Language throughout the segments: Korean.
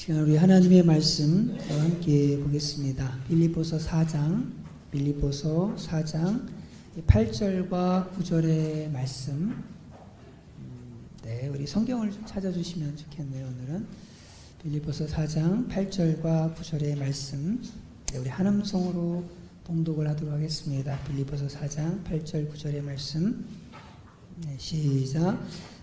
시간 우리 하나님의 말씀 함께 보겠습니다. 빌립보서 4장 8절과 9절의 말씀. 네, 우리 성경을 좀 찾아주시면 좋겠네요. 오늘은 빌립보서 4장 8절과 9절의 말씀. 네, 우리 한 음성으로 봉독을 하도록 하겠습니다. 빌립보서 4장 8절 9절의 말씀. 네, 시작.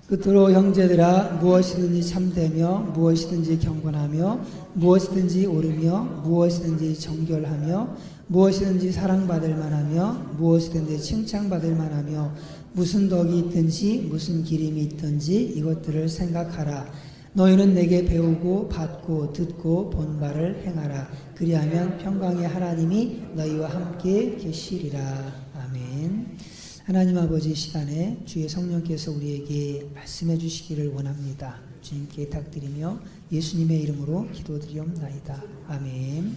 끝으로 형제들아, 무엇이든지 참되며 무엇이든지 경건하며 무엇이든지 옳으며 무엇이든지 정결하며 무엇이든지 사랑받을 만하며 무엇이든지 칭찬받을 만하며 무슨 덕이 있든지 무슨 기림이 있든지 이것들을 생각하라. 너희는 내게 배우고 받고 듣고 본 바를 행하라. 그리하면 평강의 하나님이 너희와 함께 계시리라. 아멘. 하나님 아버지, 시간에 주의 성령께서 우리에게 말씀해 주시기를 원합니다. 주님께 탁드리며 예수님의 이름으로 기도드리옵나이다. 아멘.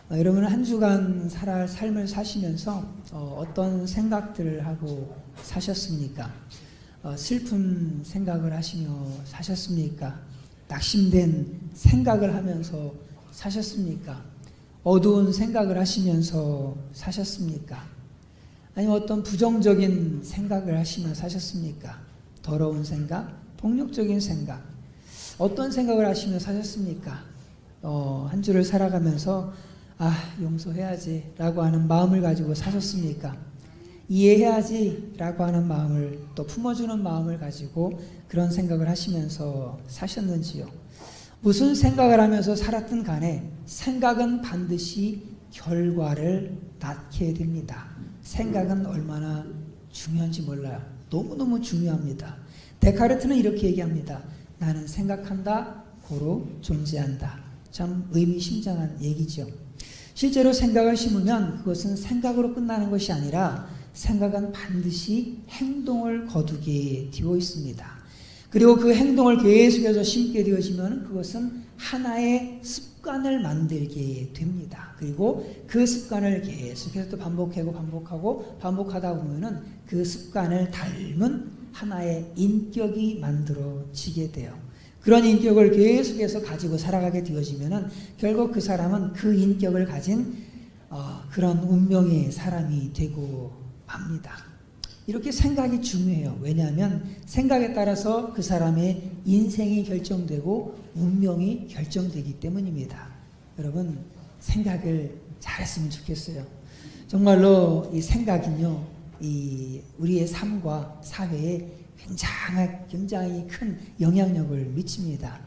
여러분, 한 주간 살아갈 삶을 사시면서 어떤 생각들을 하고 사셨습니까? 슬픈 생각을 하시며 사셨습니까? 낙심된 생각을 하면서 사셨습니까? 어두운 생각을 하시면서 사셨습니까? 아니면 어떤 부정적인 생각을 하시며 사셨습니까? 더러운 생각, 폭력적인 생각, 어떤 생각을 하시며 사셨습니까? 한 주를 살아가면서 용서해야지 라고 하는 마음을 가지고 사셨습니까? 이해해야지 라고 하는 마음을, 또 품어주는 마음을 가지고 그런 생각을 하시면서 사셨는지요? 무슨 생각을 하면서 살았든 간에 생각은 반드시 결과를 낳게 됩니다. 생각은 얼마나 중요한지 몰라요. 너무너무 중요합니다. 데카르트는 이렇게 얘기합니다. 나는 생각한다, 고로 존재한다. 참 의미심장한 얘기죠. 실제로 생각을 심으면 그것은 생각으로 끝나는 것이 아니라 생각은 반드시 행동을 거두게 되어 있습니다. 그리고 그 행동을 계속해서 심게 되어지면 그것은 하나의 습관을 만들게 됩니다. 그리고 그 습관을 계속해서 또 반복하다 보면은 그 습관을 닮은 하나의 인격이 만들어지게 돼요. 그런 인격을 계속해서 가지고 살아가게 되어지면은 결국 그 사람은 그 인격을 가진 그런 운명의 사람이 되고 맙니다. 이렇게 생각이 중요해요. 왜냐하면 생각에 따라서 그 사람의 인생이 결정되고 운명이 결정되기 때문입니다. 여러분, 생각을 잘했으면 좋겠어요. 정말로 이 생각은요, 우리의 삶과 사회에 굉장히 큰 영향력을 미칩니다.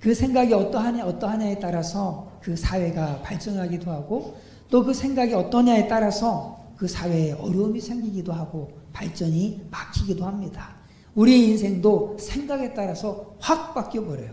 그 생각이 어떠하냐에 따라서 그 사회가 발전하기도 하고, 또 그 생각이 어떠냐에 따라서 그 사회에 어려움이 생기기도 하고 발전이 막히기도 합니다. 우리의 인생도 생각에 따라서 확 바뀌어버려요.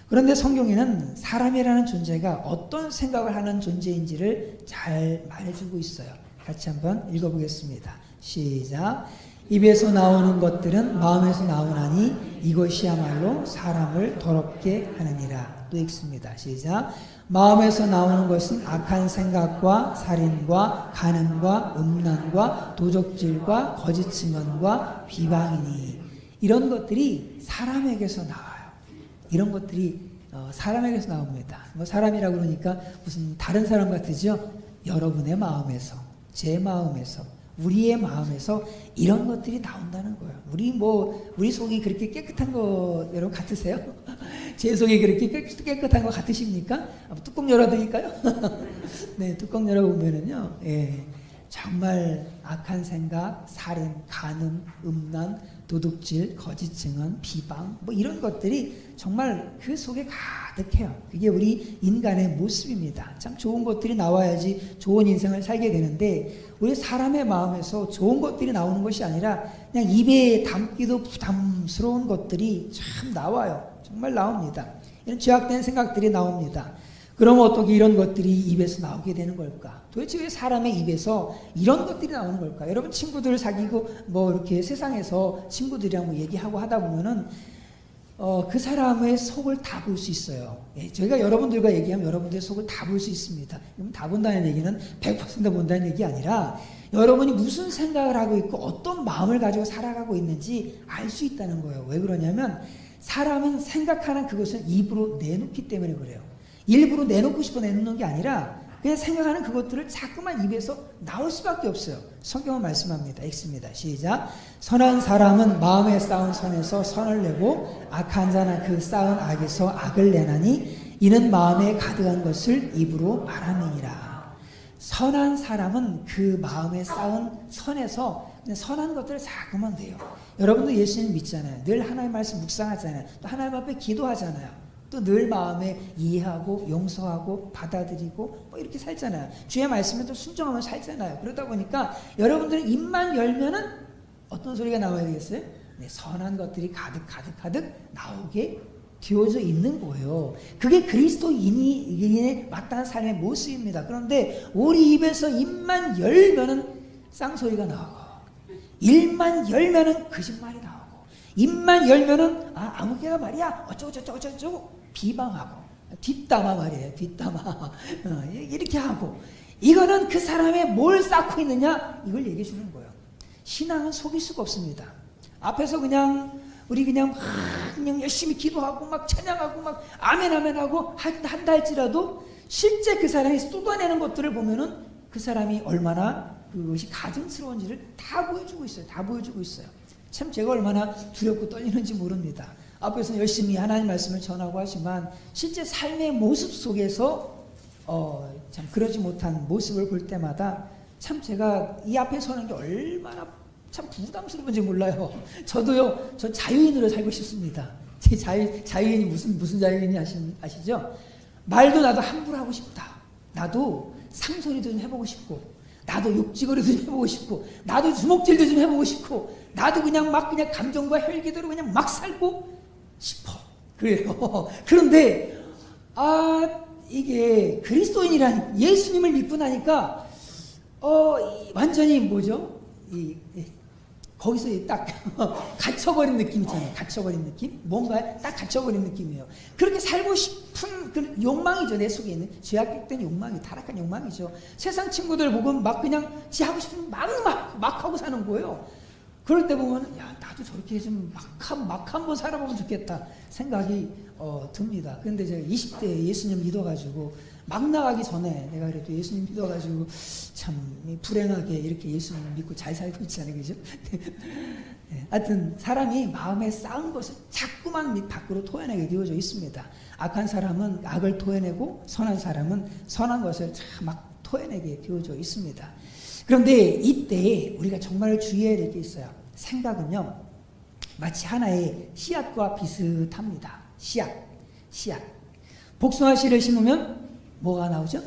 그런데 성경에는 사람이라는 존재가 어떤 생각을 하는 존재인지를 잘 말해주고 있어요. 같이 한번 읽어보겠습니다. 시작. 입에서 나오는 것들은 마음에서 나오나니 이것이야말로 사람을 더럽게 하느니라. 또 읽습니다. 시작. 마음에서 나오는 것은 악한 생각과 살인과 간음과 음란과 도적질과 거짓 증언과 비방이니, 이런 것들이 사람에게서 나와요. 이런 것들이 사람에게서 나옵니다. 사람이라고 그러니까 무슨 다른 사람 같으죠? 여러분의 마음에서, 제 마음에서, 우리의 마음에서 이런 것들이 나온다는 거예요. 우리 속이 그렇게 깨끗한 거 여러분 같으세요? 제 속이 그렇게 깨끗한 거 같으십니까? 뚜껑 열어드릴까요? 네, 뚜껑 열어보면은요, 정말 악한 생각, 살인, 간음, 음란, 도둑질, 거짓 증언, 비방, 이런 것들이 정말 그 속에 가득해요. 그게 우리 인간의 모습입니다. 참 좋은 것들이 나와야지 좋은 인생을 살게 되는데, 우리 사람의 마음에서 좋은 것들이 나오는 것이 아니라 그냥 입에 담기도 부담스러운 것들이 참 나와요. 정말 나옵니다. 이런 죄악된 생각들이 나옵니다. 그럼 어떻게 이런 것들이 입에서 나오게 되는 걸까? 도대체 왜 사람의 입에서 이런 것들이 나오는 걸까? 여러분, 친구들을 사귀고 이렇게 세상에서 친구들이랑 얘기하고 하다 보면은 그 사람의 속을 다 볼 수 있어요. 저희가 여러분들과 얘기하면 여러분들의 속을 다 볼 수 있습니다. 다 본다는 얘기는 100% 본다는 얘기 아니라 여러분이 무슨 생각을 하고 있고 어떤 마음을 가지고 살아가고 있는지 알 수 있다는 거예요. 왜 그러냐면 사람은 생각하는 그것을 입으로 내놓기 때문에 그래요. 일부러 내놓고 싶어 내놓는 게 아니라 그냥 생각하는 그것들을 자꾸만 입에서 나올 수밖에 없어요. 성경은 말씀합니다. 읽습니다. 시작. 선한 사람은 마음에 쌓은 선에서 선을 내고 악한 자는 그 쌓은 악에서 악을 내나니 이는 마음에 가득한 것을 입으로 말하느니라. 선한 사람은 그 마음에 쌓은 선에서 선한 것들을 자꾸만 내요. 여러분도 예수님 믿잖아요. 늘 하나님의 말씀 묵상하잖아요. 또 하나님 앞에 기도하잖아요. 또 늘 마음에 이해하고 용서하고 받아들이고 뭐 이렇게 살잖아요. 주의 말씀에 또 순종하며 살잖아요. 그러다 보니까 여러분들은 입만 열면은 어떤 소리가 나와야 되겠어요? 네, 선한 것들이 가득 나오게 되어져 있는 거예요. 그게 그리스도인이 마땅한 삶의 모습입니다. 그런데 우리 입에서 입만 열면은 쌍소리가 나오고, 입만 열면은 거짓말이 나오고, 입만 열면은 아무개가 말이야 어쩌고 비방하고, 뒷담화 말이에요. 뒷담화 이렇게 하고, 이거는 그 사람의 뭘 쌓고 있느냐 이걸 얘기해 주는 거예요. 신앙은 속일 수가 없습니다. 앞에서 우리 그냥 열심히 기도하고 막 찬양하고 막 아멘 하고 한다 할지라도 실제 그 사람이 쏟아내는 것들을 보면은 그 사람이 얼마나 그것이 가증스러운지를 다 보여주고 있어요. 다 보여주고 있어요. 참 제가 얼마나 두렵고 떨리는지 모릅니다. 앞에서 열심히 하나님 말씀을 전하고 하지만 실제 삶의 모습 속에서 참 그러지 못한 모습을 볼 때마다 참 제가 이 앞에 서는 게 얼마나 참 부담스러운지 몰라요. 저도요, 저 자유인으로 살고 싶습니다. 제 자유인이 무슨 자유인이 아시죠? 말도 나도 함부로 하고 싶다. 나도 상소리도 좀 해보고 싶고, 나도 욕지거리도 좀 해보고 싶고, 나도 주먹질도 좀 해보고 싶고, 나도 그냥 감정과 혈기대로 그냥 막 살고 싶어. 그래요. 그런데, 이게 그리스도인이란 예수님을 믿고 나니까, 완전히 뭐죠? 거기서 딱 갇혀버린 느낌 있잖아요. 갇혀버린 느낌? 뭔가 딱 갇혀버린 느낌이에요. 그렇게 살고 싶은 그 욕망이죠. 내 속에 있는 죄악된 욕망이, 타락한 욕망이죠. 세상 친구들 보면 막 그냥 지 하고 싶은 막 하고 사는 거예요. 그럴 때 보면 야, 나도 저렇게 좀 막 한번 살아보면 좋겠다 생각이 듭니다. 그런데 제가 20대에 예수님 믿어가지고 막 나가기 전에 내가 그래도 예수님 믿어가지고 참 불행하게 이렇게 예수님 믿고 잘 살고 있잖아요. 그죠? 네, 하여튼 사람이 마음에 쌓은 것을 자꾸만 밖으로 토해내게 되어져 있습니다. 악한 사람은 악을 토해내고 선한 사람은 선한 것을 막 토해내게 되어져 있습니다. 그런데 이때 우리가 정말 주의해야 될 게 있어요. 생각은요, 마치 하나의 씨앗과 비슷합니다. 씨앗. 복숭아 씨를 심으면 뭐가 나오죠?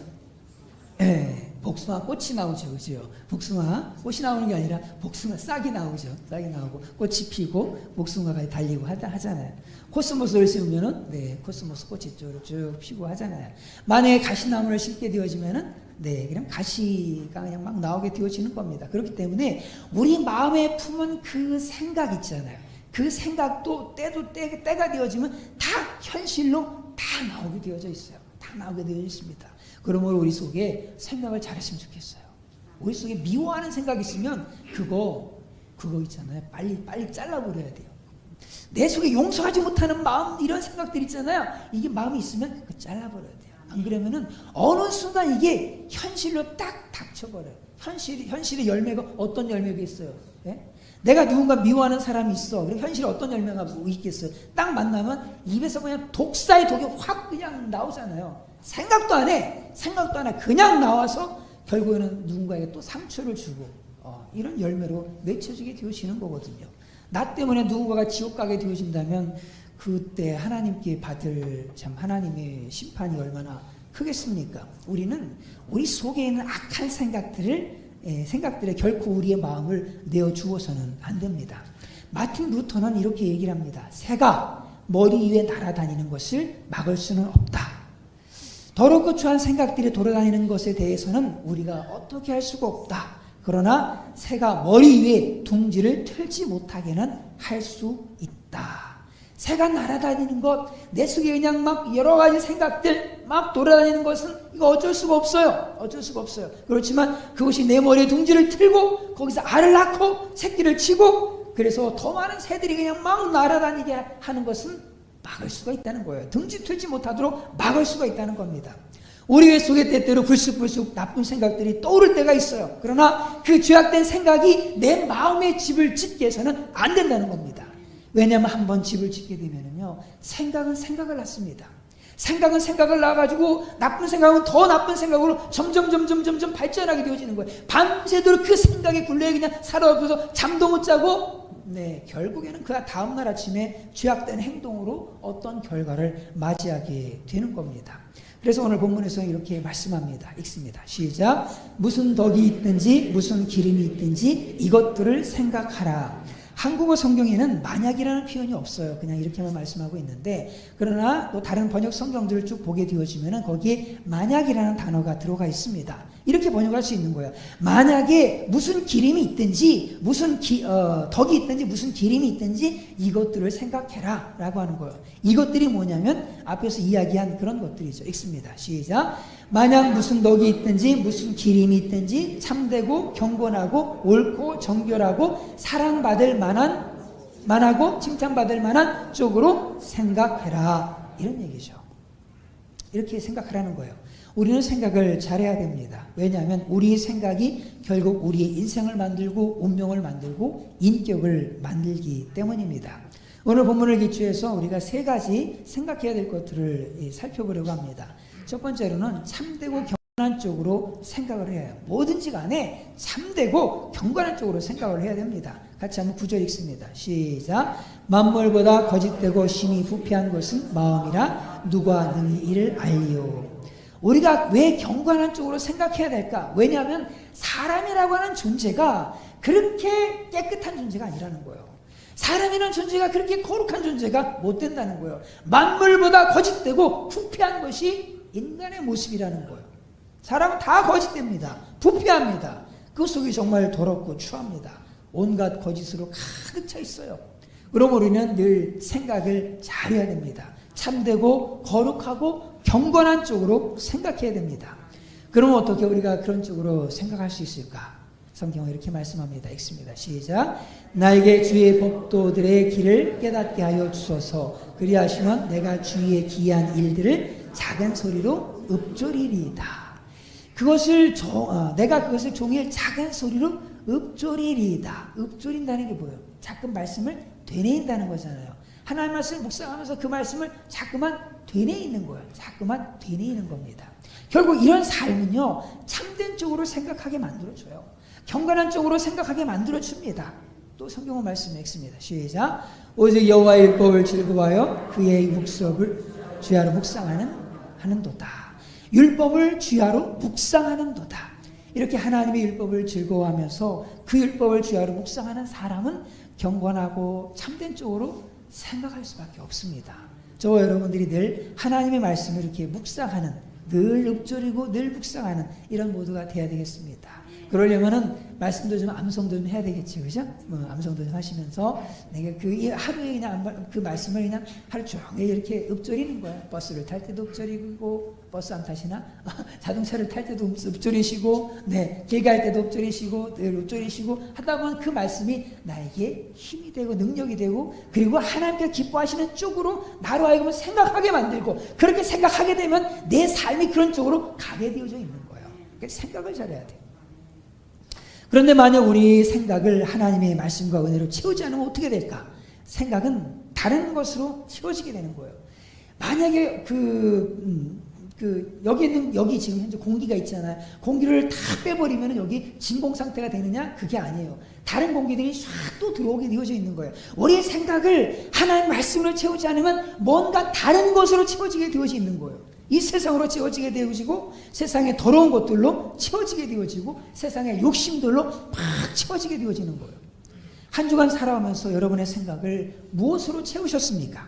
복숭아 꽃이 나오죠. 그죠? 복숭아 꽃이 나오는 게 아니라 복숭아 싹이 나오죠. 싹이 나오고 꽃이 피고 복숭아가 달리고 하잖아요. 코스모스를 심으면은 코스모스 꽃이 쭉 피고 하잖아요. 만약에 가시나무를 심게 되어지면은 그럼 가시가 그냥 막 나오게 되어지는 겁니다. 그렇기 때문에 우리 마음에 품은 그 생각 있잖아요. 그 생각도 때가 되어지면 다 현실로 다 나오게 되어져 있어요. 다 나오게 되어 있습니다. 그러므로 우리 속에 생각을 잘했으면 좋겠어요. 우리 속에 미워하는 생각이 있으면 그거 있잖아요. 빨리 잘라버려야 돼요. 내 속에 용서하지 못하는 마음, 이런 생각들 있잖아요. 이게 마음이 있으면 그거 잘라버려야 돼요. 안 그러면은 어느 순간 이게 현실로 딱 닥쳐버려요. 현실의 열매가 어떤 열매가 있어요? 네? 내가 누군가 미워하는 사람이 있어. 그럼 현실에 어떤 열매가 뭐 있겠어요? 딱 만나면 입에서 그냥 독사의 독이 확 그냥 나오잖아요. 생각도 안 해. 그냥 나와서 결국에는 누군가에게 또 상처를 주고 이런 열매로 맺혀지게 되어지는 거거든요. 나 때문에 누군가가 지옥 가게 되어진다면 그때 하나님께 받을 참 하나님의 심판이 얼마나 크겠습니까? 우리는 우리 속에 있는 악한 생각들에 결코 우리의 마음을 내어주어서는 안 됩니다. 마틴 루터는 이렇게 얘기를 합니다. 새가 머리 위에 날아다니는 것을 막을 수는 없다. 더럽고 추한 생각들이 돌아다니는 것에 대해서는 우리가 어떻게 할 수가 없다. 그러나 새가 머리 위에 둥지를 틀지 못하게는 할 수 있다. 새가 날아다니는 것, 내 속에 그냥 막 여러 가지 생각들 막 돌아다니는 것은 이거 어쩔 수가 없어요. 그렇지만 그것이 내 머리에 둥지를 틀고 거기서 알을 낳고 새끼를 치고 그래서 더 많은 새들이 그냥 막 날아다니게 하는 것은 막을 수가 있다는 거예요. 등지 틀지 못하도록 막을 수가 있다는 겁니다. 우리 속에 때때로 불쑥불쑥 나쁜 생각들이 떠오를 때가 있어요. 그러나 그 죄악된 생각이 내 마음의 집을 짓게 해서는 안 된다는 겁니다. 왜냐하면 한번 집을 짓게 되면요, 생각은 생각을 낳습니다. 생각은 생각을 낳아가지고 나쁜 생각은 더 나쁜 생각으로 점점 발전하게 되어지는 거예요. 밤새도록 그 생각에 굴레에 그냥 살아없어서 잠도 못 자고, 결국에는 그 다음날 아침에 죄악된 행동으로 어떤 결과를 맞이하게 되는 겁니다. 그래서 오늘 본문에서 이렇게 말씀합니다. 읽습니다. 시작. 무슨 덕이 있든지 무슨 기름이 있든지 이것들을 생각하라. 한국어 성경에는 만약이라는 표현이 없어요. 그냥 이렇게만 말씀하고 있는데, 그러나 또 다른 번역 성경들을 쭉 보게 되어지면 거기에 만약이라는 단어가 들어가 있습니다. 이렇게 번역할 수 있는 거예요. 만약에 무슨 기름이 있든지 무슨 덕이 있든지 무슨 기름이 있든지 이것들을 생각해라 라고 하는 거예요. 이것들이 뭐냐면 앞에서 이야기한 그런 것들이죠. 읽습니다. 시작. 만약 무슨 덕이 있든지 무슨 기름이 있든지 참되고 경건하고 옳고 정결하고 사랑받을 만하고 칭찬받을 만한 쪽으로 생각해라, 이런 얘기죠. 이렇게 생각하라는 거예요. 우리는 생각을 잘해야 됩니다. 왜냐하면 우리의 생각이 결국 우리의 인생을 만들고 운명을 만들고 인격을 만들기 때문입니다. 오늘 본문을 기초해서 우리가 세 가지 생각해야 될 것들을 살펴보려고 합니다. 첫 번째로는 참되고 경건한 쪽으로 생각을 해야 해요. 뭐든지 간에 참되고 경건한 쪽으로 생각을 해야 됩니다. 같이 한번 9절 읽습니다. 시작. 만물보다 거짓되고 심히 부패한 것은 마음이라 누가 능히 이를 알리요. 우리가 왜 경건한 쪽으로 생각해야 될까? 왜냐하면 사람이라고 하는 존재가 그렇게 깨끗한 존재가 아니라는 거예요. 사람이라는 존재가 그렇게 거룩한 존재가 못 된다는 거예요. 만물보다 거짓되고 부패한 것이 인간의 모습이라는 거예요. 사람은 다 거짓됩니다. 부패합니다. 그 속이 정말 더럽고 추합니다. 온갖 거짓으로 가득 차 있어요. 그럼 우리는 늘 생각을 잘해야 됩니다. 참되고 거룩하고 경건한 쪽으로 생각해야 됩니다. 그럼 어떻게 우리가 그런 쪽으로 생각할 수 있을까? 성경은 이렇게 말씀합니다. 읽습니다. 시작. 나에게 주의 법도들의 길을 깨닫게 하여 주소서. 그리하시면 내가 주의 기이한 일들을 작은 소리로 읊조리리이다. 내가 그것을 종일 작은 소리로 읊조리리이다. 읊조린다는 게 뭐예요? 자꾸 말씀을 되뇌인다는 거잖아요. 하나님 말씀을 묵상하면서 그 말씀을 자꾸만 되뇌이는 거예요. 자꾸만 되뇌이는 겁니다. 결국 이런 삶은요, 참된 쪽으로 생각하게 만들어줘요. 경건한 쪽으로 생각하게 만들어줍니다. 또 성경은 말씀 읽습니다. 시작. 오직 여호와의 율법을 즐거워하여 그의 묵법을 주야로 묵상하는도다. 율법을 주야로 묵상하는도다. 이렇게 하나님의 율법을 즐거워하면서 그 율법을 주야로 묵상하는 사람은 경건하고 참된 쪽으로 생각할 수밖에 없습니다. 저와 여러분들이 늘 하나님의 말씀을 이렇게 묵상하는, 늘 읊조리고 늘 묵상하는 이런 모두가 되어야 되겠습니다. 그러려면은 말씀도 좀 암송도 좀 해야 되겠지, 그죠? 암송도 좀 하시면서 내가 하루에 그냥 그 말씀을 그냥 하루 종일 이렇게 읊조리는 거야. 버스를 탈 때도 읊조리고, 버스 안 타시나? 자동차를 탈 때도 읊조리시고, 길 갈 때도 읊조리시고, 늘 읊조리시고 하다 보면 그 말씀이 나에게 힘이 되고 능력이 되고, 그리고 하나님께서 기뻐하시는 쪽으로 나로 하여금 생각하게 만들고, 그렇게 생각하게 되면 내 삶이 그런 쪽으로 가게 되어져 있는 거예요. 그러니까 생각을 잘해야 돼요. 그런데 만약 우리 생각을 하나님의 말씀과 은혜로 채우지 않으면 어떻게 될까? 생각은 다른 것으로 채워지게 되는 거예요. 만약에 여기 지금 현재 공기가 있잖아요. 공기를 다 빼버리면 여기 진공 상태가 되느냐? 그게 아니에요. 다른 공기들이 싹 또 들어오게 되어져 있는 거예요. 우리의 생각을 하나님 말씀으로 채우지 않으면 뭔가 다른 것으로 채워지게 되어져 있는 거예요. 이 세상으로 채워지게 되어지고, 세상의 더러운 것들로 채워지게 되어지고, 세상의 욕심들로 막 채워지게 되어지는 거예요. 한 주간 살아가면서 여러분의 생각을 무엇으로 채우셨습니까?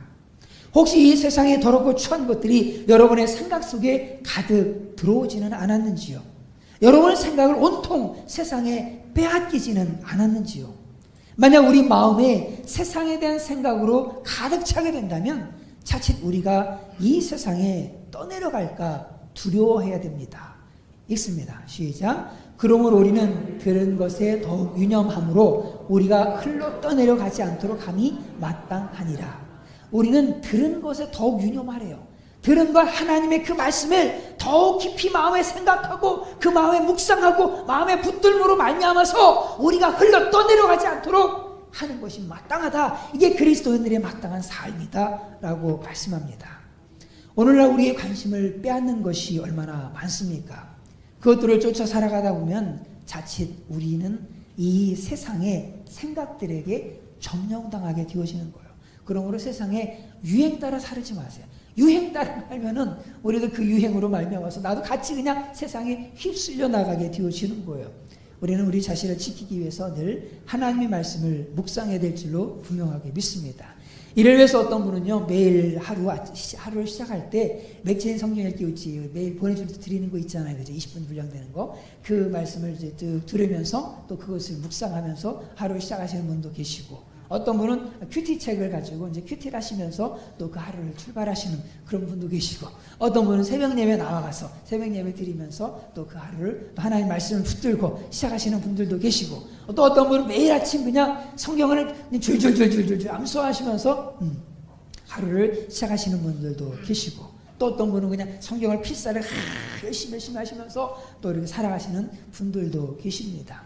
혹시 이 세상의 더럽고 추한 것들이 여러분의 생각 속에 가득 들어오지는 않았는지요? 여러분의 생각을 온통 세상에 빼앗기지는 않았는지요? 만약 우리 마음에 세상에 대한 생각으로 가득 차게 된다면 자칫 우리가 이 세상에 떠내려갈까 두려워해야 됩니다. 읽습니다. 시작. 그러므로 우리는 들은 것에 더욱 유념함으로 우리가 흘러 떠내려가지 않도록 함이 마땅하니라. 우리는 들은 것에 더욱 유념하래요. 들은 것 하나님의 그 말씀을 더욱 깊이 마음에 생각하고 그 마음에 묵상하고 마음에 붙들므로 말미암아서 우리가 흘러 떠내려가지 않도록 하는 것이 마땅하다. 이게 그리스도인들의 마땅한 삶이다 라고 말씀합니다. 오늘날 우리의 관심을 빼앗는 것이 얼마나 많습니까? 그것들을 쫓아 살아가다 보면 자칫 우리는 이 세상의 생각들에게 점령당하게 되어지는 거예요. 그러므로 세상에 유행 따라 살지 마세요. 유행 따라 살면은 우리도 그 유행으로 말미암아서 나도 같이 그냥 세상에 휩쓸려 나가게 되어지는 거예요. 우리는 우리 자신을 지키기 위해서 늘 하나님의 말씀을 묵상해야 될 줄로 분명하게 믿습니다. 이를 위해서 어떤 분은요, 매일 하루를 시작할 때 맥체인 성경 읽기 있지, 매일 보내줄 때 드리는 거 있잖아요. 그죠? 20분 분량되는 거. 그 말씀을 이제 들으면서 또 그것을 묵상하면서 하루를 시작하시는 분도 계시고, 어떤 분은 큐티 책을 가지고 이제 큐티를 하시면서 또 그 하루를 출발하시는 그런 분도 계시고, 어떤 분은 새벽 예배 나와가서 새벽 예배 드리면서 또 그 하루를 하나님 말씀을 붙들고 시작하시는 분들도 계시고, 또 어떤 분은 매일 아침 그냥 성경을 줄줄줄줄줄 암송하시면서 하루를 시작하시는 분들도 계시고, 또 어떤 분은 그냥 성경을 필사를 열심히 하시면서 또 이렇게 살아가시는 분들도 계십니다.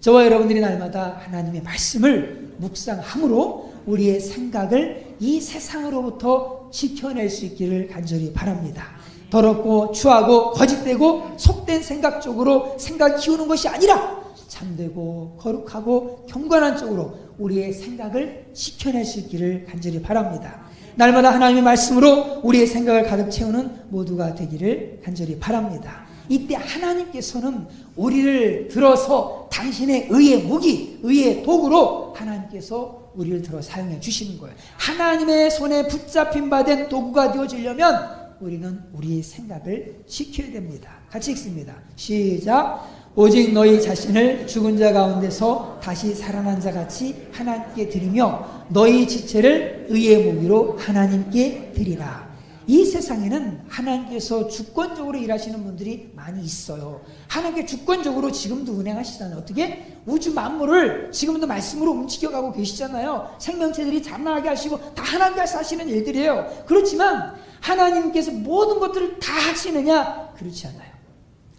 저와 여러분들이 날마다 하나님의 말씀을 묵상함으로 우리의 생각을 이 세상으로부터 지켜낼 수 있기를 간절히 바랍니다. 더럽고 추하고 거짓되고 속된 생각 쪽으로 생각 키우는 것이 아니라 참되고 거룩하고 경건한 쪽으로 우리의 생각을 지켜낼 수 있기를 간절히 바랍니다. 날마다 하나님의 말씀으로 우리의 생각을 가득 채우는 모두가 되기를 간절히 바랍니다. 이때 하나님께서는 우리를 들어서 당신의 의의 무기, 의의 도구로 하나님께서 우리를 들어 사용해 주시는 거예요. 하나님의 손에 붙잡힌 바 된 도구가 되어지려면 우리는 우리의 생각을 지켜야 됩니다. 같이 읽습니다. 시작. 오직 너희 자신을 죽은 자 가운데서 다시 살아난 자 같이 하나님께 드리며 너희 지체를 의의 무기로 하나님께 드리라. 이 세상에는 하나님께서 주권적으로 일하시는 분들이 많이 있어요. 하나님께 주권적으로 지금도 운행하시잖아요. 어떻게? 우주 만물을 지금도 말씀으로 움직여가고 계시잖아요. 생명체들이 자라나게 하시고 다 하나님께서 하시는 일들이에요. 그렇지만 하나님께서 모든 것들을 다 하시느냐? 그렇지 않아요.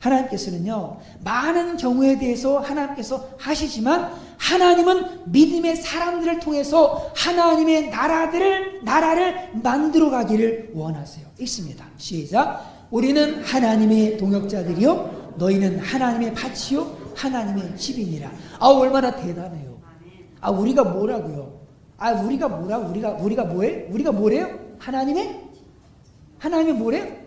하나님께서는요, 많은 경우에 대해서 하나님께서 하시지만 하나님은 믿음의 사람들을 통해서 하나님의 나라를 만들어 가기를 원하세요. 읽습니다. 시작. 우리는 하나님의 동역자들이요 너희는 하나님의 밭이요 하나님의 집이니라. 얼마나 대단해요. 우리가 뭐라고요? 우리가 뭐라고? 우리가 뭐해? 우리가 뭐래요? 하나님의 뭐래요?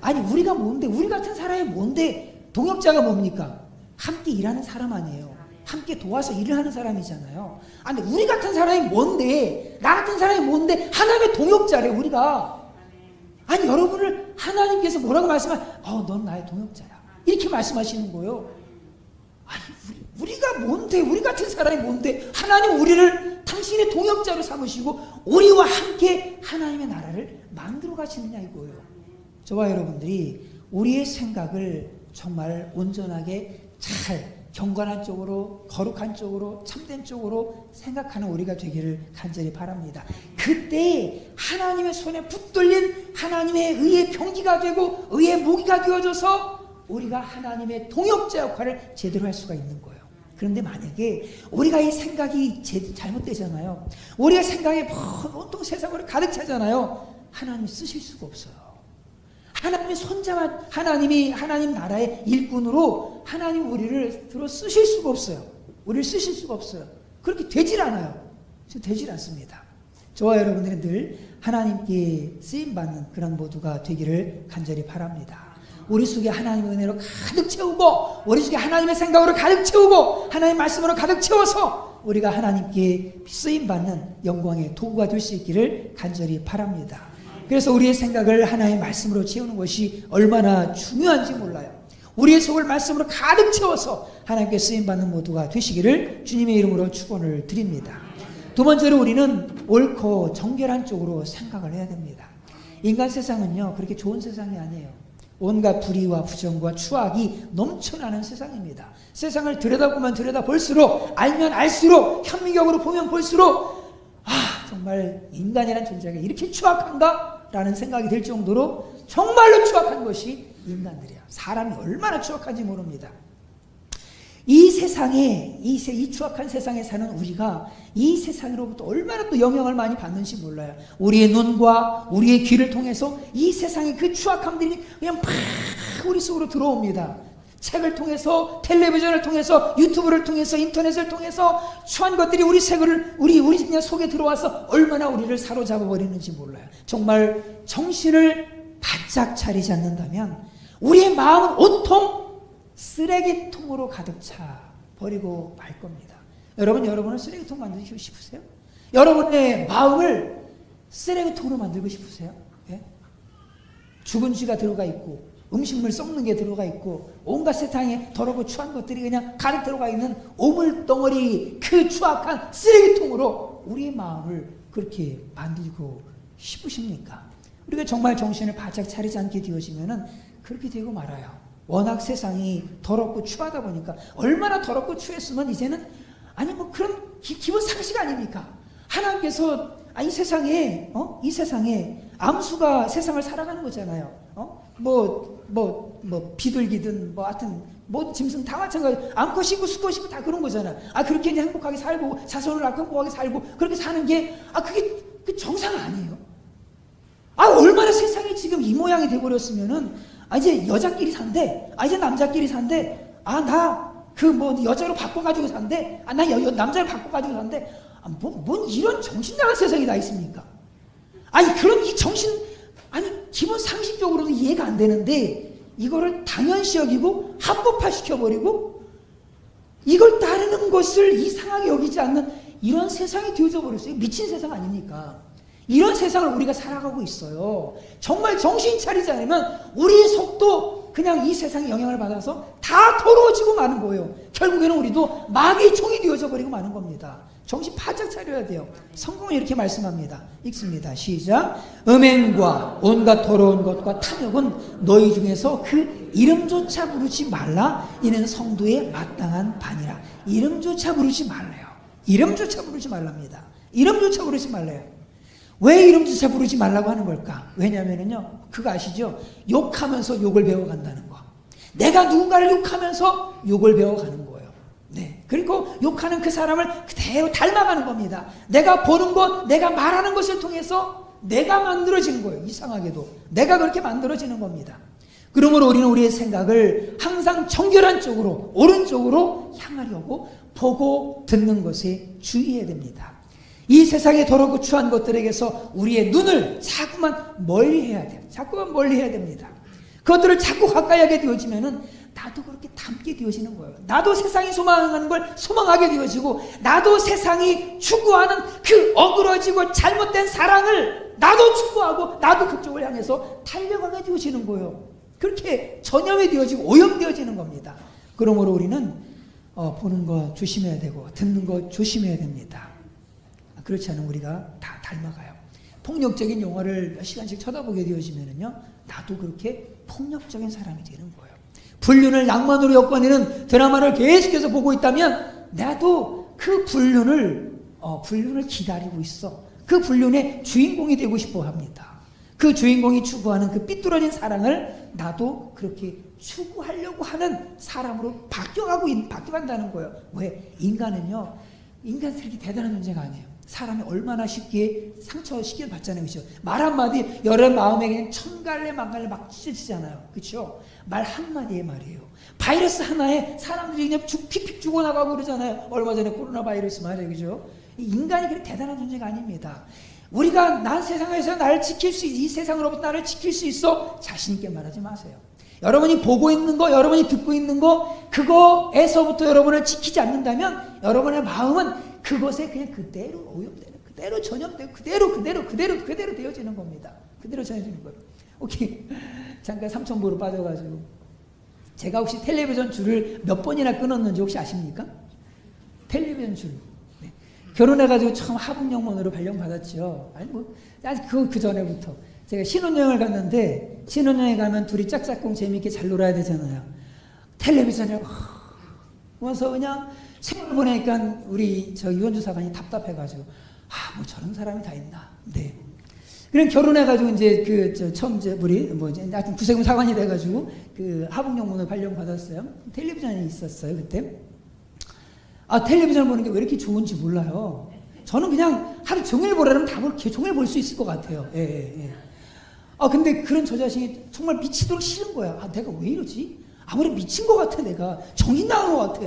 아니 우리가 뭔데? 우리 같은 사람이 뭔데? 동역자가 뭡니까? 함께 일하는 사람 아니에요. 함께 도와서 일을 하는 사람이잖아요. 근데 우리 같은 사람이 뭔데? 나 같은 사람이 뭔데? 하나님의 동역자래 우리가. 아니 여러분을 하나님께서 뭐라고 넌 나의 동역자야. 이렇게 말씀하시는 거예요. 아니 우리가 뭔데? 우리 같은 사람이 뭔데? 하나님 우리를 당신의 동역자로 삼으시고 우리와 함께 하나님의 나라를 만들어 가시느냐 이거예요. 저와 여러분들이 우리의 생각을 정말 온전하게 잘 경건한 쪽으로 거룩한 쪽으로 참된 쪽으로 생각하는 우리가 되기를 간절히 바랍니다. 그때 하나님의 손에 붙들린 하나님의 의의 병기가 되고 의의 무기가 되어져서 우리가 하나님의 동역자 역할을 제대로 할 수가 있는 거예요. 그런데 만약에 우리가 이 생각이 잘못되잖아요. 우리가 생각에 온통 세상으로 가득 차잖아요. 하나님 쓰실 수가 없어요. 하나님의 손자와 하나님 나라의 일꾼으로 하나님 우리를 들어 쓰실 수가 없어요. 우리를 쓰실 수가 없어요. 그렇게 되질 않아요. 되질 않습니다. 저와 여러분들은 늘 하나님께 쓰임받는 그런 모두가 되기를 간절히 바랍니다. 우리 속에 하나님의 은혜로 가득 채우고 우리 속에 하나님의 생각으로 가득 채우고 하나님의 말씀으로 가득 채워서 우리가 하나님께 쓰임받는 영광의 도구가 될 수 있기를 간절히 바랍니다. 그래서 우리의 생각을 하나님의 말씀으로 채우는 것이 얼마나 중요한지 몰라요. 우리의 속을 말씀으로 가득 채워서 하나님께 쓰임받는 모두가 되시기를 주님의 이름으로 축원을 드립니다. 두 번째로 우리는 옳고 정결한 쪽으로 생각을 해야 됩니다. 인간 세상은요 그렇게 좋은 세상이 아니에요. 온갖 불의와 부정과 추악이 넘쳐나는 세상입니다. 세상을 들여다보면 들여다볼수록 알면 알수록 현미경으로 보면 볼수록 정말 인간이라는 존재가 이렇게 추악한가? 라는 생각이 들 정도로 정말로 추악한 것이 인간들이야. 사람이 얼마나 추악한지 모릅니다. 이 세상에, 이 추악한 세상에 사는 우리가 이 세상으로부터 얼마나 또 영향을 많이 받는지 몰라요. 우리의 눈과 우리의 귀를 통해서 이 세상의 그 추악함들이 그냥 팍 우리 속으로 들어옵니다. 책을 통해서, 텔레비전을 통해서, 유튜브를 통해서, 인터넷을 통해서 추한 것들이 우리 그냥 속에 들어와서 얼마나 우리를 사로잡아 버리는지 몰라요. 정말 정신을 바짝 차리지 않는다면 우리의 마음은 온통 쓰레기통으로 가득 차 버리고 말 겁니다. 여러분은 쓰레기통 만들고 싶으세요? 여러분의 마음을 쓰레기통으로 만들고 싶으세요? 예? 죽은 쥐가 들어가 있고 음식물 썩는 게 들어가 있고 온갖 세상에 더럽고 추한 것들이 그냥 가득 들어가 있는 오물덩어리 그 추악한 쓰레기통으로 우리의 마음을 그렇게 만들고 싶으십니까? 우리가 정말 정신을 바짝 차리지 않게 되어지면은 그렇게 되고 말아요. 워낙 세상이 더럽고 추하다 보니까 얼마나 더럽고 추했으면 이제는 아니 뭐 그런 기본 상식 아닙니까? 하나님께서 이 세상에 암수가 세상을 살아가는 거잖아요. 비둘기든 하여튼 짐승 다 마찬가지. 암컷이고 수컷이고 다 그런 거잖아요. 그렇게 이제 행복하게 살고 자손을 낳고 행복하게 살고 그렇게 사는 게 그게 그 정상 아니에요. 얼마나 세상이 지금 이 모양이 돼버렸으면은 이제 여자끼리 산대. 이제 남자끼리 산대. 나 여자로 바꿔가지고 산대. 나 남자로 바꿔가지고 산대. 뭔 이런 정신 나간 세상이 다 있습니까? 그런 이 정신, 기본 상식적으로도 이해가 안 되는데, 이거를 당연시 여기고, 합법화 시켜버리고, 이걸 따르는 것을 이상하게 여기지 않는 이런 세상이 되어져 버렸어요. 미친 세상 아닙니까? 이런 세상을 우리가 살아가고 있어요. 정말 정신 차리지 않으면 우리의 속도 그냥 이 세상의 영향을 받아서 다 더러워지고 마는 거예요. 결국에는 우리도 마귀의 총이 되어져 버리고 마는 겁니다. 정신 바짝 차려야 돼요. 성경은 이렇게 말씀합니다. 읽습니다. 시작. 음행과 온갖 더러운 것과 탐욕은 너희 중에서 그 이름조차 부르지 말라. 이는 성도의 마땅한 반이라. 이름조차 부르지 말래요. 이름조차 부르지 말랍니다. 이름조차 부르지 말래요. 왜 이름조차 부르지 말라고 하는 걸까? 왜냐면은요, 그거 아시죠? 욕하면서 욕을 배워간다는 거. 내가 누군가를 욕하면서 욕을 배워가는 거예요. 네. 그리고 욕하는 그 사람을 그대로 닮아가는 겁니다. 내가 보는 것, 내가 말하는 것을 통해서 내가 만들어지는 거예요. 이상하게도. 내가 그렇게 만들어지는 겁니다. 그러므로 우리는 우리의 생각을 항상 정결한 쪽으로, 오른쪽으로 향하려고 보고 듣는 것에 주의해야 됩니다. 이 세상의 더럽고 추한 것들에게서 우리의 눈을 자꾸만 멀리해야 돼요. 자꾸만 멀리해야 됩니다. 그것들을 자꾸 가까이 하게 되어지면은 나도 그렇게 닮게 되어지는 거예요. 나도 세상이 소망하는 걸 소망하게 되어지고, 나도 세상이 추구하는 그 어그러지고 잘못된 사랑을 나도 추구하고 나도 그쪽을 향해서 달려가게 되어지는 거예요. 그렇게 전염이 되어지고 오염되어지는 겁니다. 그러므로 우리는 보는 거 조심해야 되고 듣는 거 조심해야 됩니다. 그렇지 않으면 우리가 다 닮아가요. 폭력적인 영화를 몇 시간씩 쳐다보게 되어지면은요, 나도 그렇게 폭력적인 사람이 되는 거예요. 불륜을 낭만으로 엮어내는 드라마를 계속해서 보고 있다면 나도 그 불륜을 기다리고 있어. 그 불륜의 주인공이 되고 싶어 합니다. 그 주인공이 추구하는 그 삐뚤어진 사랑을 나도 그렇게 추구하려고 하는 사람으로 바뀌어간다는 거예요. 왜? 인간은요, 인간스럽게 대단한 존재가 아니에요. 사람이 얼마나 쉽게 상처 받잖아요. 그렇죠? 말 한마디 여러 마음에 그냥 천갈래 만갈래 막 찢어지잖아요. 그렇죠? 말 한마디의 말이에요. 바이러스 하나에 사람들이 그냥 픽픽 죽어나가고 그러잖아요. 얼마 전에 코로나 바이러스 말이에요. 그죠? 인간이 그렇게 대단한 존재가 아닙니다. 우리가 난 세상에서 나를 지킬 수, 이 세상으로부터 나를 지킬 수 있어. 자신 있게 말하지 마세요. 여러분이 보고 있는 거, 여러분이 듣고 있는 거, 그거에서부터 여러분을 지키지 않는다면 여러분의 마음은 그것에 그냥 그대로 오염되는, 그대로 전염되고, 그대로 되어지는 겁니다. 그대로 전해지는 거예요. 오케이. 잠깐 삼천포로 빠져가지고. 제가 혹시 텔레비전 줄을 몇 번이나 끊었는지 혹시 아십니까? 텔레비전 줄. 네. 결혼해가지고 처음 하북영문으로 발령받았죠. 아직 그 전에부터. 제가 신혼여행을 갔는데, 신혼여행 가면 둘이 짝짝꿍 재밌게 잘 놀아야 되잖아요. 텔레비전을 보면서 그냥 세월 보내니까 우리 이원주 사관이 답답해가지고, 뭐 저런 사람이 다 있나. 네. 그럼 결혼해가지고 이제 처음 이제 우리 하여튼 구세군 사관이 돼가지고 하북영문을 발령 받았어요. 텔레비전이 있었어요 그때. 텔레비전 보는 게 왜 이렇게 좋은지 몰라요. 저는 그냥 하루 종일 보라면 다 종일 볼 수 있을 것 같아요. 예. 근데 그런 저 자신이 정말 미치도록 싫은 거야. 내가 왜 이러지? 아무리 미친 것 같아, 내가. 정신 나간 것 같아.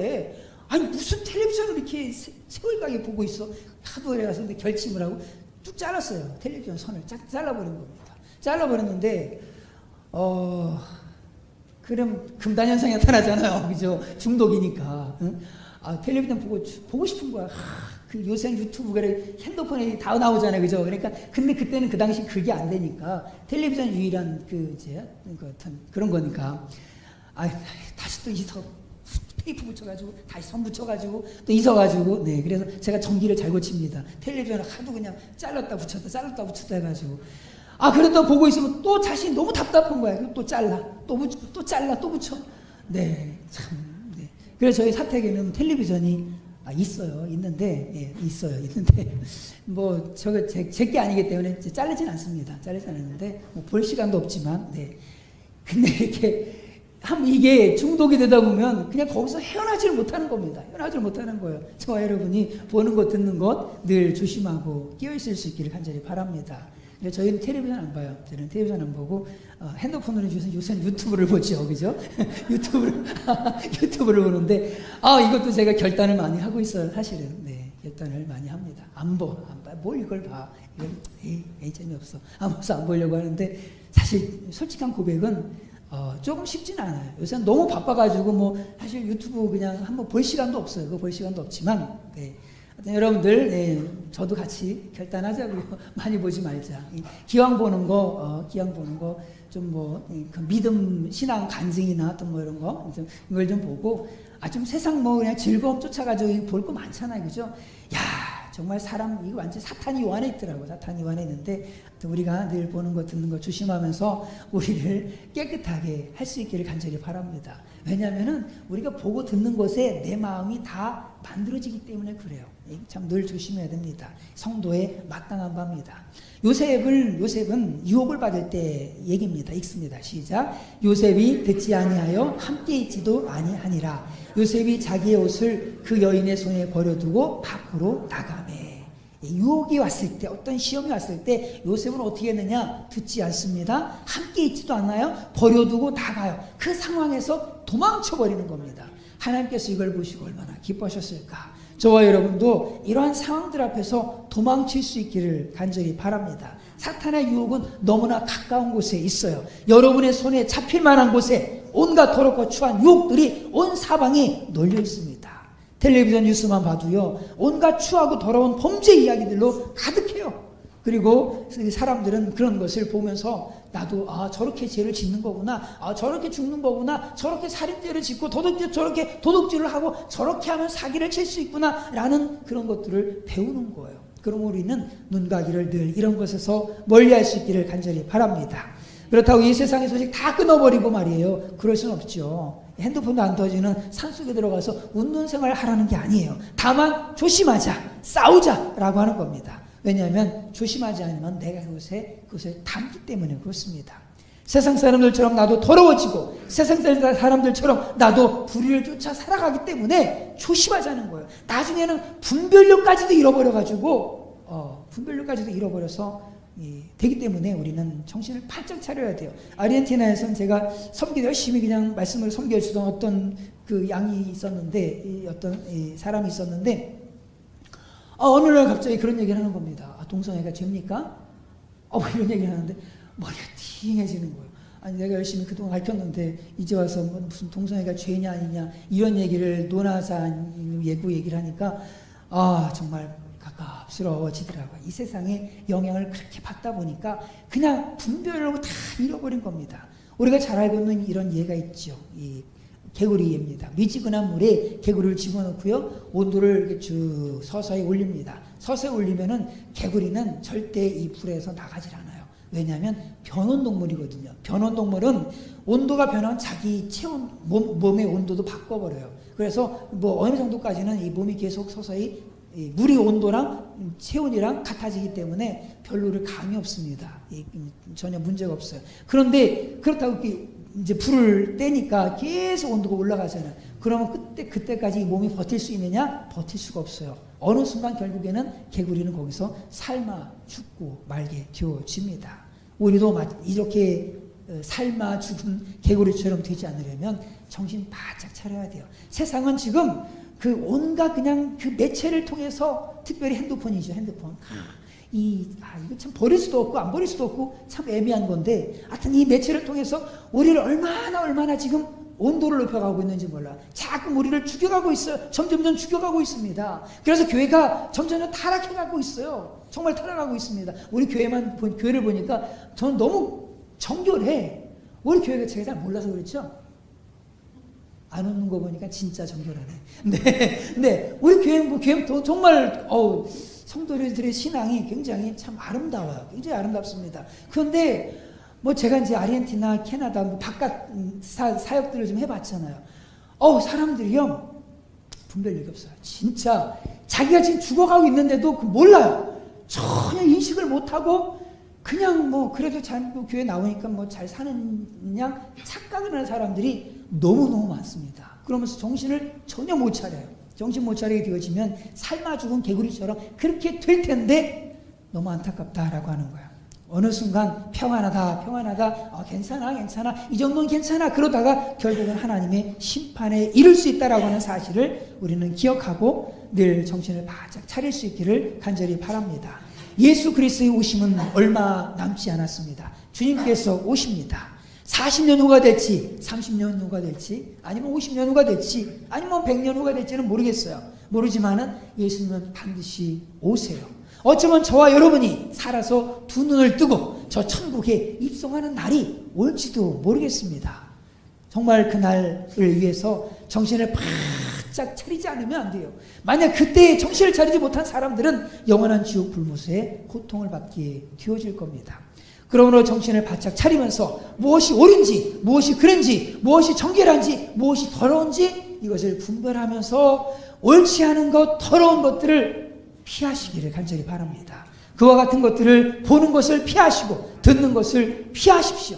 아니, 무슨 텔레비전을 이렇게 세월가게 보고 있어? 하도 그래가서 근데 결심을 하고 뚝 잘랐어요. 텔레비전 선을 잘라버린 겁니다. 잘라버렸는데, 그럼 금단현상이 나타나잖아요. 그죠? 중독이니까. 응? 텔레비전 보고 싶은 거야. 요새 유튜브, 핸드폰에 다 나오잖아요. 그죠? 그러니까, 근데 그때는 그 당시 그게 안 되니까, 텔레비전 유일한 그런 거니까, 다시 또 테이프 붙여가지고, 다시 선 붙여가지고, 또 있어가지고, 네. 그래서 제가 전기를 잘 고칩니다. 텔레비전을 하도 그냥 잘랐다 붙였다 해가지고. 그래도 보고 있으면 또 자신이 너무 답답한 거야. 또 잘라, 또 붙여. 네. 참, 네. 그래서 저희 사택에는 텔레비전이 있는데, 저거 제게 아니기 때문에 자르진 않습니다. 자르진 않는데, 볼 시간도 없지만, 네. 근데 이게 중독이 되다 보면 그냥 거기서 헤어나지를 못하는 겁니다. 헤어나지를 못하는 거예요. 저와 여러분이 보는 것, 듣는 것 늘 조심하고 끼어있을 수 있기를 간절히 바랍니다. 저희는 텔레비전 안 봐요. 저는 텔레비전 안 보고, 핸드폰으로 요새 유튜브를 보죠. 그죠? 유튜브를 보는데, 이것도 제가 결단을 많이 하고 있어요. 사실은. 네. 결단을 많이 합니다. 안 봐. 뭘 이걸 봐. 이건, 재미없어. 아무것도 안 보려고 하는데, 사실, 솔직한 고백은, 조금 쉽진 않아요. 요새는 너무 바빠가지고, 사실 유튜브 그냥 한번 볼 시간도 없어요. 그거 볼 시간도 없지만, 네. 여러분들, 네, 저도 같이 결단하자고요. 많이 보지 말자. 기왕 보는 거, 좀 그 믿음, 신앙 간증이나 또 이런 거, 이걸 좀 보고, 좀 세상 그냥 즐거움 쫓아가지고 볼 거 많잖아요. 그죠? 정말 이거 완전 사탄이 요 안에 있더라고요. 사탄이 요 안에 있는데, 우리가 늘 보는 거, 듣는 거 조심하면서 우리를 깨끗하게 할 수 있기를 간절히 바랍니다. 왜냐하면은 우리가 보고 듣는 것에 내 마음이 다 만들어지기 때문에 그래요. 참 늘 조심해야 됩니다. 성도의 마땅한 바입니다. 요셉은 유혹을 받을 때 얘기입니다. 읽습니다. 시작. 요셉이 듣지 아니하여 함께 있지도 아니하니라. 요셉이 자기의 옷을 그 여인의 손에 버려두고 밖으로 나가매. 유혹이 왔을 때, 어떤 시험이 왔을 때 요셉은 어떻게 했느냐? 듣지 않습니다. 함께 있지도 않아요. 버려두고 나가요. 그 상황에서 도망쳐버리는 겁니다. 하나님께서 이걸 보시고 얼마나 기뻐하셨을까? 저와 여러분도 이러한 상황들 앞에서 도망칠 수 있기를 간절히 바랍니다. 사탄의 유혹은 너무나 가까운 곳에 있어요. 여러분의 손에 잡힐 만한 곳에 온갖 더럽고 추한 유혹들이 온 사방에 널려 있습니다. 텔레비전 뉴스만 봐도요, 온갖 추하고 더러운 범죄 이야기들로 가득해요. 그리고 사람들은 그런 것을 보면서 나도 저렇게 죄를 짓는 거구나, 저렇게 죽는 거구나, 저렇게 살인죄를 짓고 저렇게 도둑질을 하고 저렇게 하면 사기를 칠 수 있구나 라는 그런 것들을 배우는 거예요. 그럼 우리는 눈가기를 늘 이런 것에서 멀리할 수 있기를 간절히 바랍니다. 그렇다고 이 세상의 소식 다 끊어버리고 말이에요. 그럴 수는 없죠. 핸드폰도 안 터지는 산속에 들어가서 웃는 생활을 하라는 게 아니에요. 다만 조심하자, 싸우자라고 하는 겁니다. 왜냐하면 조심하지 않으면 내가 그것에 담기 때문에 그렇습니다. 세상 사람들처럼 나도 더러워지고 세상 사람들처럼 나도 불의를 쫓아 살아가기 때문에 조심하자는 거예요. 나중에는 분별력까지도 잃어버려서 되기 때문에 우리는 정신을 바짝 차려야 돼요. 아르헨티나에서는 제가 열심히 그냥 말씀을 섬겨주던 어떤 그 양이 있었는데, 어떤 사람이 있었는데, 어느 날 갑자기 그런 얘기를 하는 겁니다. 동성애가 죄입니까? 이런 얘기를 하는데 머리가 띵해지는 거예요. 아니, 내가 열심히 그동안 가르쳤는데 이제 와서 무슨 동성애가 죄냐 아니냐 이런 얘기를 얘기를 하니까 정말 가깝스러워지더라고요. 이 세상에 영향을 그렇게 받다 보니까 그냥 분별력을 다 잃어버린 겁니다. 우리가 잘 알고 있는 이런 예가 있죠. 이 개구리입니다. 미지근한 물에 개구리를 집어넣고요, 온도를 이렇게 쭉 서서히 올립니다. 서서히 올리면은 개구리는 절대 이 불에서 나가질 않아요. 왜냐하면 변온동물이거든요. 변온동물은 온도가 변하면 자기 몸의 온도도 바꿔버려요. 그래서 어느 정도까지는 이 몸이 계속 서서히 이 물의 온도랑 체온이랑 같아지기 때문에 별로를 감이 없습니다. 전혀 문제가 없어요. 그런데 그렇다고 이제 불을 떼니까 계속 온도가 올라가잖아요. 그러면 그때까지 이 몸이 버틸 수 있느냐? 버틸 수가 없어요. 어느 순간 결국에는 개구리는 거기서 삶아 죽고 말게 되어집니다. 우리도 이렇게 삶아 죽은 개구리처럼 되지 않으려면 정신 바짝 차려야 돼요. 세상은 지금 그 온갖 그냥 그 매체를 통해서, 특별히 핸드폰이죠, 핸드폰. 이거 참 버릴 수도 없고 안 버릴 수도 없고 참 애매한 건데, 하여튼 이 매체를 통해서 우리를 얼마나 지금 온도를 높여가고 있는지 몰라. 자꾸 우리를 죽여가고 있어요. 점점 죽여가고 있습니다. 그래서 교회가 점점 타락해가고 있어요. 정말 타락하고 있습니다. 우리 교회를 보니까 저는 너무 정결해. 우리 교회가 제가 잘 몰라서 그렇죠? 안 웃는 거 보니까 진짜 정결하네. 네. 우리 교회 정말, 성도들의 신앙이 굉장히 참 아름다워요. 굉장히 아름답습니다. 그런데 제가 이제 아르헨티나, 캐나다, 바깥 사역들을 좀 해봤잖아요. 사람들이요, 분별력이 없어요. 진짜 자기가 지금 죽어가고 있는데도 몰라요. 전혀 인식을 못하고 그냥 그래도 교회 나오니까 잘 사는 양 착각을 하는 사람들이 너무너무 많습니다. 그러면서 정신을 전혀 못 차려요. 정신 못 차리게 되어지면 삶아 죽은 개구리처럼 그렇게 될 텐데 너무 안타깝다라고 하는 거예요. 어느 순간 평안하다, 괜찮아, 이 정도는 괜찮아. 그러다가 결국은 하나님의 심판에 이를 수 있다라고 하는 사실을 우리는 기억하고 늘 정신을 바짝 차릴 수 있기를 간절히 바랍니다. 예수 그리스도의 오심은 얼마 남지 않았습니다. 주님께서 오십니다. 40년 후가 될지 30년 후가 될지 아니면 50년 후가 될지 아니면 100년 후가 될지는 모르겠어요. 모르지만은 예수님은 반드시 오세요. 어쩌면 저와 여러분이 살아서 두 눈을 뜨고 저 천국에 입성하는 날이 올지도 모르겠습니다. 정말 그날을 위해서 정신을 바짝 차리지 않으면 안 돼요. 만약 그때 정신을 차리지 못한 사람들은 영원한 지옥 불못에 고통을 받게 되어질 겁니다. 그러므로 정신을 바짝 차리면서 무엇이 옳은지, 무엇이 그른지, 무엇이 정결한지, 무엇이 더러운지 이것을 분별하면서 옳지 않은 것, 더러운 것들을 피하시기를 간절히 바랍니다. 그와 같은 것들을 보는 것을 피하시고 듣는 것을 피하십시오.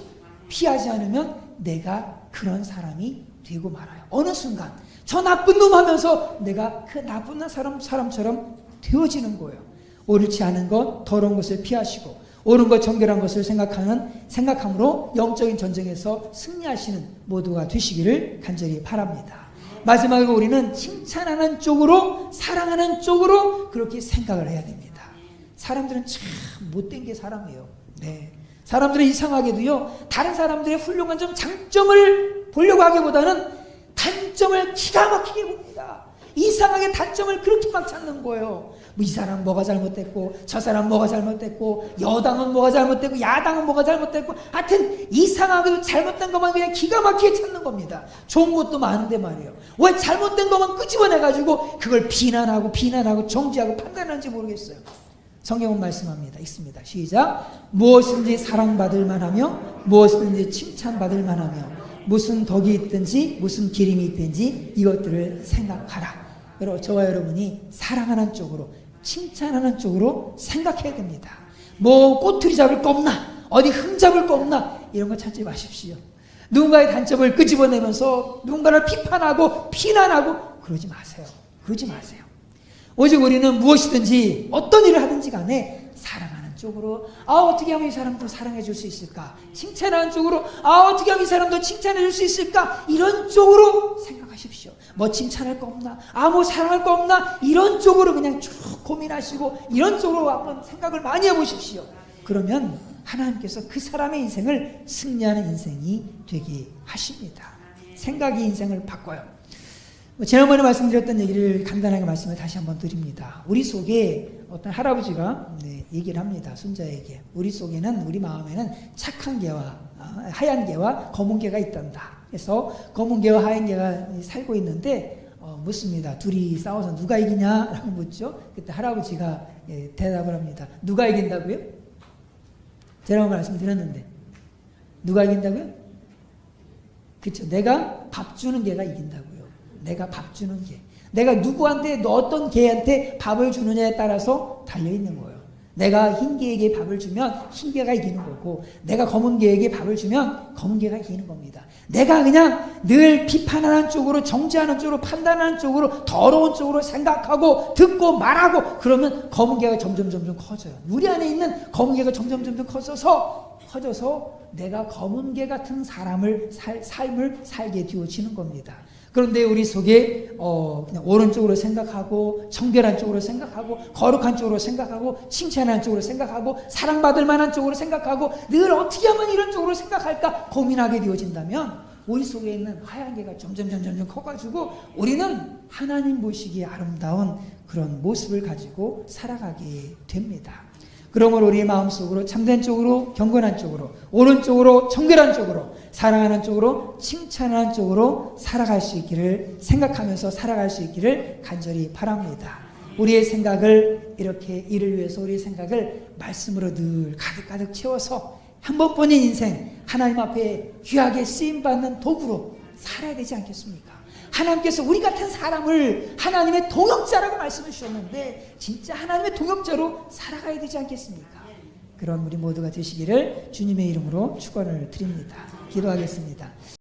피하지 않으면 내가 그런 사람이 되고 말아요. 어느 순간 저 나쁜 놈 하면서 내가 그 나쁜 사람처럼 되어지는 거예요. 옳지 않은 것, 더러운 것을 피하시고 옳은 것, 정결한 것을 생각함으로 영적인 전쟁에서 승리하시는 모두가 되시기를 간절히 바랍니다. 마지막으로 우리는 칭찬하는 쪽으로, 사랑하는 쪽으로 그렇게 생각을 해야 됩니다. 사람들은 참 못된 게 사람이에요. 네. 사람들은 이상하게도요, 다른 사람들의 훌륭한 점, 장점을 보려고 하기보다는 단점을 기가 막히게 봅니다. 이상하게 단점을 그렇게 막 찾는 거예요. 이 사람 뭐가 잘못됐고, 저 사람 뭐가 잘못됐고, 여당은 뭐가 잘못됐고, 야당은 뭐가 잘못됐고, 하여튼 이상하게도 잘못된 것만 그냥 기가 막히게 찾는 겁니다. 좋은 것도 많은데 말이에요. 왜 잘못된 것만 끄집어내가지고 그걸 비난하고 정지하고 판단하는지 모르겠어요. 성경은 말씀합니다. 읽습니다. 시작. 무엇이든지 사랑받을 만하며 무엇이든지 칭찬받을 만하며 무슨 덕이 있든지 무슨 기림이 있든지 이것들을 생각하라. 여러분, 저와 여러분이 사랑하는 쪽으로, 칭찬하는 쪽으로 생각해야 됩니다. 꼬투리 잡을 거 없나, 어디 흠 잡을 거 없나, 이런 거 찾지 마십시오. 누군가의 단점을 끄집어내면서 누군가를 비판하고 비난하고 그러지 마세요. 오직 우리는 무엇이든지 어떤 일을 하든지 간에 사랑하는 쪽으로, 어떻게 하면 이 사람도 사랑해 줄 수 있을까, 칭찬하는 쪽으로, 어떻게 하면 이 사람도 칭찬해 줄 수 있을까, 이런 쪽으로 생각하십시오. 칭찬할 거 없나, 사랑할 거 없나, 이런 쪽으로 그냥 쭉 고민하시고 이런 쪽으로 한번 생각을 많이 해보십시오. 그러면 하나님께서 그 사람의 인생을 승리하는 인생이 되게 하십니다. 생각이 인생을 바꿔요. 지난번에 말씀드렸던 얘기를 간단하게 말씀을 다시 한번 드립니다. 우리 속에 어떤 할아버지가 얘기를 합니다. 손자에게. 우리 속에는, 우리 마음에는 착한 개와 하얀 개와 검은 개가 있단다. 그래서 검은 개와 하얀 개가 살고 있는데 묻습니다. 둘이 싸워서 누가 이기냐라고 묻죠. 그때 할아버지가 대답을 합니다. 누가 이긴다고요? 제가 말씀드렸는데 누가 이긴다고요? 그렇죠. 내가 밥 주는 개가 이긴다고요. 내가 밥 주는 개. 내가 누구한테 어떤 개한테 밥을 주느냐에 따라서 달려있는 거예요. 내가 흰 개에게 밥을 주면 흰 개가 이기는 거고 내가 검은 개에게 밥을 주면 검은 개가 이기는 겁니다. 내가 그냥 늘 비판하는 쪽으로 정죄하는 쪽으로 판단하는 쪽으로 더러운 쪽으로 생각하고 듣고 말하고 그러면 검은 개가 점점 커져요. 우리 안에 있는 검은 개가 점점 커져서 내가 검은 개 같은 삶을 살게 되어지는 겁니다. 그런데 우리 속에 그냥 오른쪽으로 생각하고 청결한 쪽으로 생각하고 거룩한 쪽으로 생각하고 칭찬하는 쪽으로 생각하고 사랑받을 만한 쪽으로 생각하고 늘 어떻게 하면 이런 쪽으로 생각할까 고민하게 되어진다면 우리 속에 있는 하얀 개가 점점 커가지고 우리는 하나님 보시기에 아름다운 그런 모습을 가지고 살아가게 됩니다. 그러므로 우리의 마음속으로 참된 쪽으로 경건한 쪽으로 오른쪽으로 청결한 쪽으로 사랑하는 쪽으로 칭찬하는 쪽으로 살아갈 수 있기를 생각하면서 살아갈 수 있기를 간절히 바랍니다. 우리의 생각을 이렇게 이를 위해서 우리의 생각을 말씀으로 늘 가득 채워서 한 번뿐인 인생 하나님 앞에 귀하게 쓰임받는 도구로 살아야 되지 않겠습니까? 하나님께서 우리 같은 사람을 하나님의 동역자라고 말씀해 주셨는데 진짜 하나님의 동역자로 살아가야 되지 않겠습니까? 그런 우리 모두가 되시기를 주님의 이름으로 축원을 드립니다. 기도하겠습니다.